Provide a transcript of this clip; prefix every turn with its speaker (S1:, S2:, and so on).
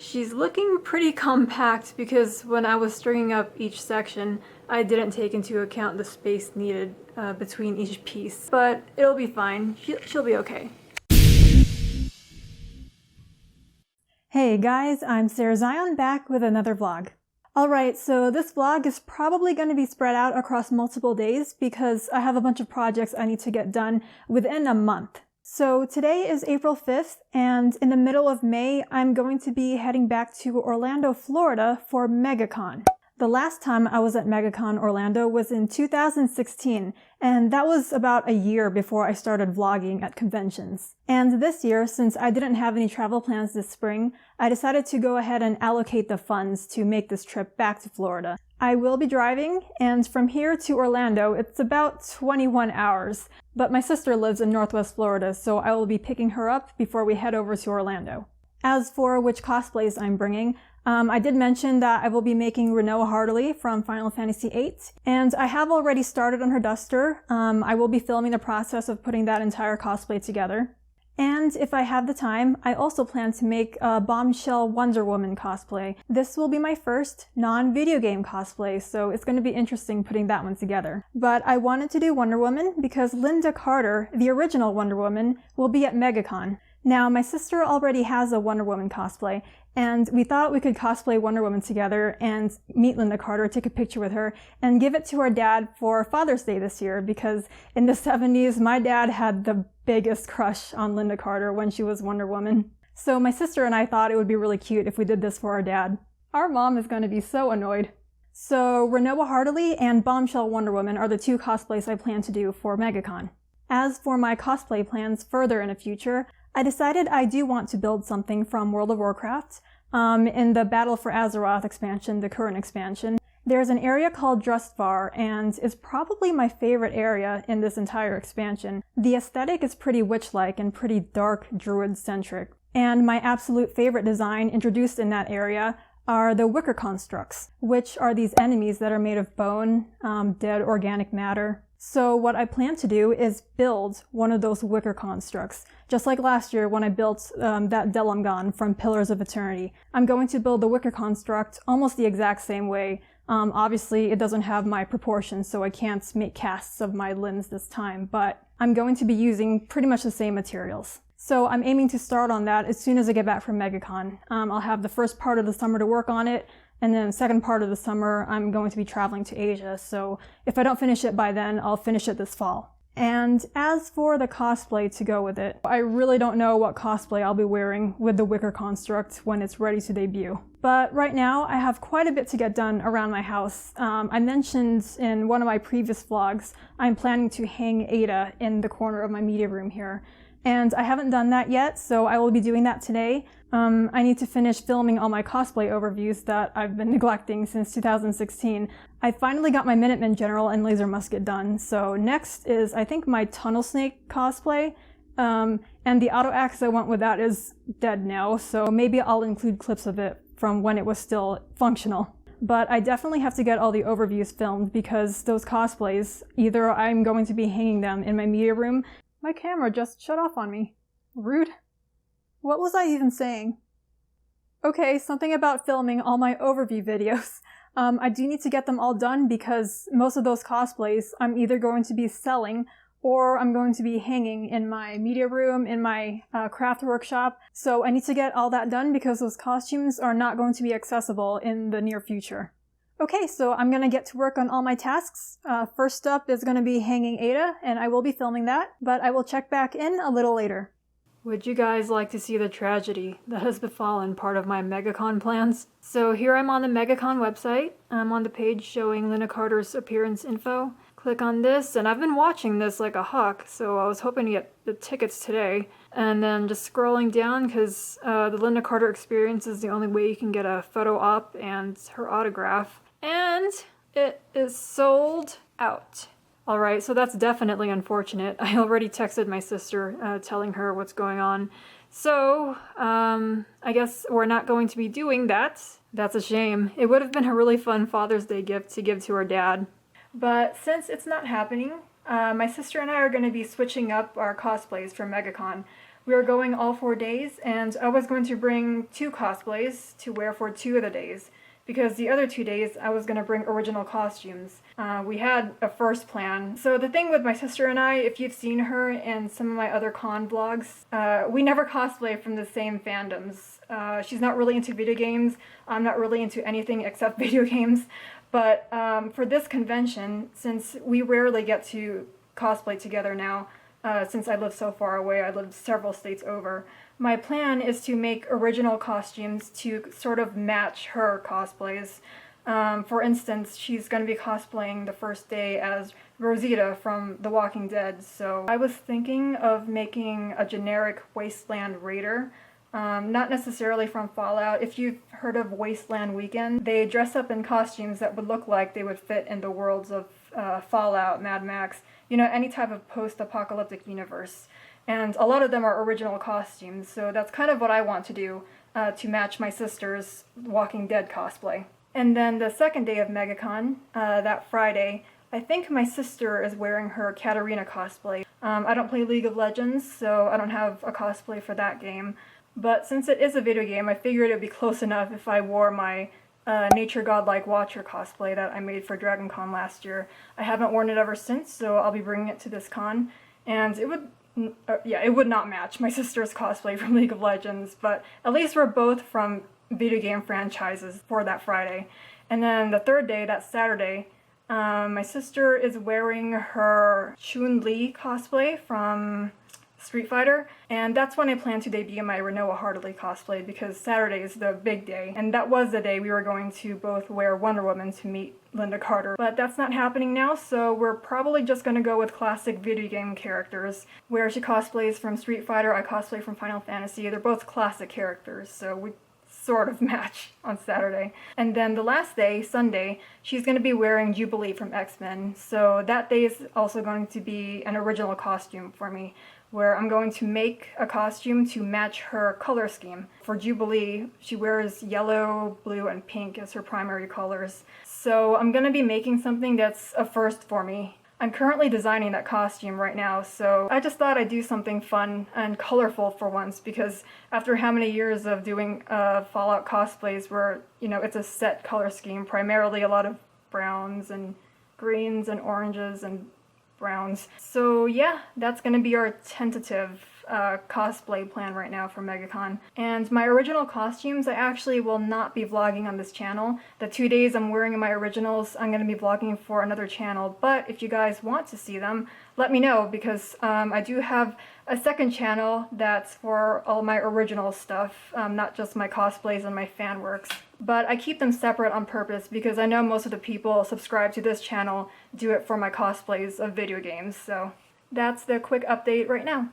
S1: She's looking pretty compact because when I was stringing up each section, I didn't take into account the space needed between each piece. But it'll be fine. She'll be okay. Hey guys, I'm Sarah Zion back with another vlog. Alright, so this vlog is probably going to be spread out across multiple days because I have a bunch of projects I need to get done within a month. So today is April 5th, and in the middle of May, I'm going to be heading back to Orlando, Florida for MegaCon. The last time I was at MegaCon Orlando was in 2016, and that was about a year before I started vlogging at conventions. And this year, since I didn't have any travel plans this spring, I decided to go ahead and allocate the funds to make this trip back to Florida. I will be driving, and from here to Orlando, it's about 21 hours. But my sister lives in Northwest Florida, so I will be picking her up before we head over to Orlando. As for which cosplays I'm bringing, I did mention that I will be making Renoa Hartley from Final Fantasy VIII, and I have already started on her duster. I will be filming the process of putting that entire cosplay together. And if I have the time, I also plan to make a Bombshell Wonder Woman cosplay. This will be my first non-video game cosplay, so it's going to be interesting putting that one together. But I wanted to do Wonder Woman because Linda Carter, the original Wonder Woman, will be at MegaCon. Now, my sister already has a Wonder Woman cosplay, and we thought we could cosplay Wonder Woman together and meet Linda Carter, take a picture with her, and give it to our dad for Father's Day this year, because in the 70s, my dad had the biggest crush on Linda Carter when she was Wonder Woman. So my sister and I thought it would be really cute if we did this for our dad. Our mom is going to be so annoyed. So Renoa Hartley and Bombshell Wonder Woman are the two cosplays I plan to do for MegaCon. As for my cosplay plans further in the future, I decided I do want to build something from World of Warcraft. In the Battle for Azeroth expansion, the current expansion, there's an area called Drustvar, and it's probably my favorite area in this entire expansion. The aesthetic is pretty witch-like and pretty dark druid-centric. And my absolute favorite design introduced in that area are the Wicker Constructs, which are these enemies that are made of bone, dead organic matter. So what I plan to do is build one of those Wicker Constructs. Just like last year when I built that Delamgon from Pillars of Eternity. I'm going to build the Wicker Construct almost the exact same way. Obviously it doesn't have my proportions, so I can't make casts of my limbs this time, but I'm going to be using pretty much the same materials. So I'm aiming to start on that as soon as I get back from MegaCon. I'll have the first part of the summer to work on it, and then the second part of the summer I'm going to be traveling to Asia, so if I don't finish it by then, I'll finish it this fall. And as for the cosplay to go with it, I really don't know what cosplay I'll be wearing with the Wicker Construct when it's ready to debut. But right now, I have quite a bit to get done around my house. I mentioned in one of my previous vlogs, I'm planning to hang Ada in the corner of my media room here. And I haven't done that yet, so I will be doing that today. I need to finish filming all my cosplay overviews that I've been neglecting since 2016. I finally got my Minuteman General and Laser Musket done, so next is, I think, my Tunnel Snake cosplay. And the auto axe I went with that is dead now, so maybe I'll include clips of it from when it was still functional. But I definitely have to get all the overviews filmed because those cosplays, either I'm going to be hanging them in my media room. My camera just shut off on me. Rude. What was I even saying? Okay, something about filming all my overview videos. I do need to get them all done because most of those cosplays I'm either going to be selling or I'm going to be hanging in my media room, in my craft workshop. So I need to get all that done because those costumes are not going to be accessible in the near future. Okay, so I'm gonna get to work on all my tasks. First up is gonna be hanging Ada, and I will be filming that, but I will check back in a little later. Would you guys like to see the tragedy that has befallen part of my MegaCon plans? So here I'm on the MegaCon website. I'm on the page showing Linda Carter's appearance info. Click on this, and I've been watching this like a hawk, so I was hoping to get the tickets today. And then just scrolling down, because the Linda Carter experience is the only way you can get a photo op and her autograph. And it is sold out. Alright, so that's definitely unfortunate. I already texted my sister telling her what's going on. So, I guess we're not going to be doing that. That's a shame. It would have been a really fun Father's Day gift to give to her dad. But since it's not happening, my sister and I are going to be switching up our cosplays for MegaCon. We are going all 4 days, and I was going to bring 2 cosplays to wear for 2 of the days, because the other 2 days I was going to bring original costumes. We had a first plan. So the thing with my sister and I, if you've seen her in some of my other con vlogs, we never cosplay from the same fandoms. She's not really into video games. I'm not really into anything except video games. But for this convention, since we rarely get to cosplay together now, since I live so far away, I live several states over, my plan is to make original costumes to sort of match her cosplays. For instance, she's going to be cosplaying the first day as Rosita from The Walking Dead, so I was thinking of making a generic Wasteland Raider. Not necessarily from Fallout. If you've heard of Wasteland Weekend, they dress up in costumes that would look like they would fit in the worlds of Fallout, Mad Max, you know, any type of post-apocalyptic universe. And a lot of them are original costumes, so that's kind of what I want to do to match my sister's Walking Dead cosplay. And then the second day of MegaCon, that Friday, I think my sister is wearing her Katarina cosplay. I don't play League of Legends, so I don't have a cosplay for that game. But since it is a video game, I figured it would be close enough if I wore my Nature Godlike Watcher cosplay that I made for Dragon Con last year. I haven't worn it ever since, so I'll be bringing it to this con. And it would not match my sister's cosplay from League of Legends, but at least we're both from video game franchises for that Friday. And then the third day, that Saturday, my sister is wearing her Chun-Li cosplay from Street Fighter, and that's when I plan to debut my Renoa Hartley cosplay, because Saturday is the big day, and that was the day we were going to both wear Wonder Woman to meet Linda Carter. But that's not happening now, so we're probably just going to go with classic video game characters. Where she cosplays from Street Fighter, I cosplay from Final Fantasy. They're both classic characters, so we sort of match on Saturday. And then the last day, Sunday, she's going to be wearing Jubilee from X-Men, so that day is also going to be an original costume for me, where I'm going to make a costume to match her color scheme. For Jubilee, she wears yellow, blue, and pink as her primary colors. So I'm going to be making something that's a first for me. I'm currently designing that costume right now, so I just thought I'd do something fun and colorful for once, because after how many years of doing Fallout cosplays where, you know, it's a set color scheme, primarily a lot of browns and greens and oranges and browns. So yeah, that's going to be our tentative cosplay plan right now for MegaCon. And my original costumes, I actually will not be vlogging on this channel. The 2 days I'm wearing my originals, I'm going to be vlogging for another channel, but if you guys want to see them, let me know, because I do have a second channel that's for all my original stuff, not just my cosplays and my fan works. But I keep them separate on purpose because I know most of the people subscribe to this channel do it for my cosplays of video games, so that's the quick update right now.